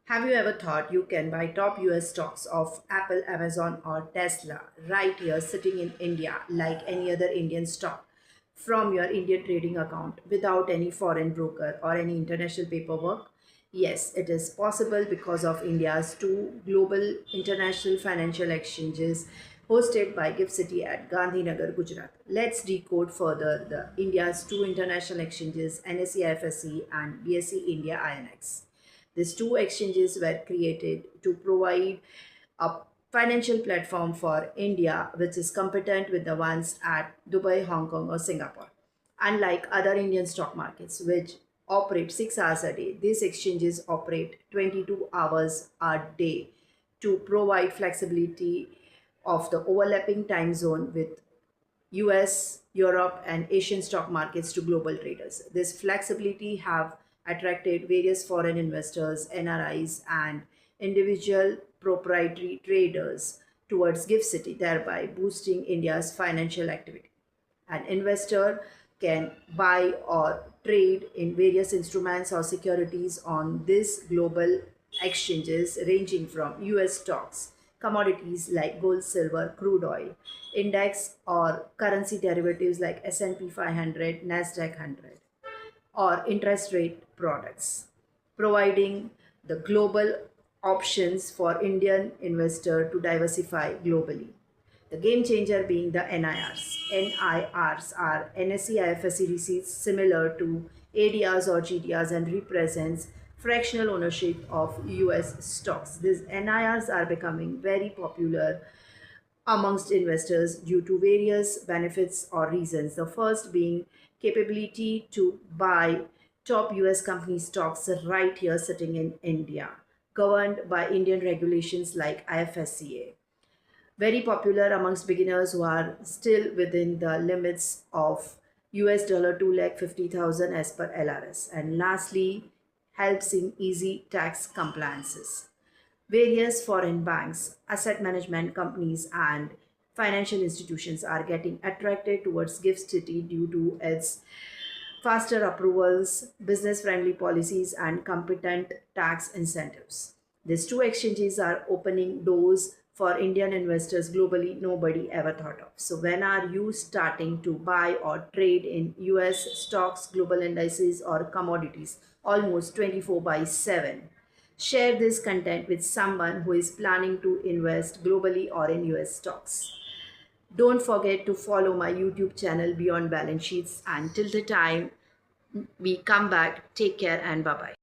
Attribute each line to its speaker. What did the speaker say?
Speaker 1: Have you ever thought you can buy top US stocks of Apple, Amazon, or Tesla right here sitting in India like any other Indian stock from your Indian trading account without any foreign broker or any international paperwork? Yes, it is possible because of India's two global international financial exchanges hosted by Gift City at Gandhinagar, Gujarat. Let's decode further the India's two international exchanges, NSE IFSC and BSE India INX. These two exchanges were created to provide a financial platform for India, which is competent with the ones at Dubai, Hong Kong, or Singapore. Unlike other Indian stock markets, which operate 6 hours a day, these exchanges operate 22 hours a day to provide flexibility of the overlapping time zone with US, Europe, and Asian stock markets to global traders. This flexibility have attracted various foreign investors, NRIs, and individual proprietary traders towards Gift City, thereby boosting India's financial activity. An investor can buy or trade in various instruments or securities on these global exchanges ranging from US stocks, commodities like gold, silver, crude oil, index or currency derivatives like S&P 500, Nasdaq 100, or interest rate products, providing the global options for Indian investor to diversify globally. The game changer being the NIRs. NIRs are NSE IFSC receipts similar to ADRs or GDRs and represents fractional ownership of US stocks. These NIRs are becoming very popular amongst investors due to various benefits or reasons. The first being capability to buy top US company stocks right here sitting in India, governed by Indian regulations like IFSCA. Very popular amongst beginners who are still within the limits of US dollar 2,50,000 as per LRS. And lastly, helps in easy tax compliances. Various foreign banks, asset management companies, and financial institutions are getting attracted towards Gift City due to its faster approvals, business friendly policies, and competent tax incentives. These two exchanges are opening doors for Indian investors globally nobody ever thought of. So, when are you starting to buy or trade in US stocks, global indices, or commodities almost 24 by 7? Share this content with someone who is planning to invest globally or in US stocks. Don't forget to follow my YouTube channel Beyond Balance Sheets. And till the time we come back, take care and bye bye.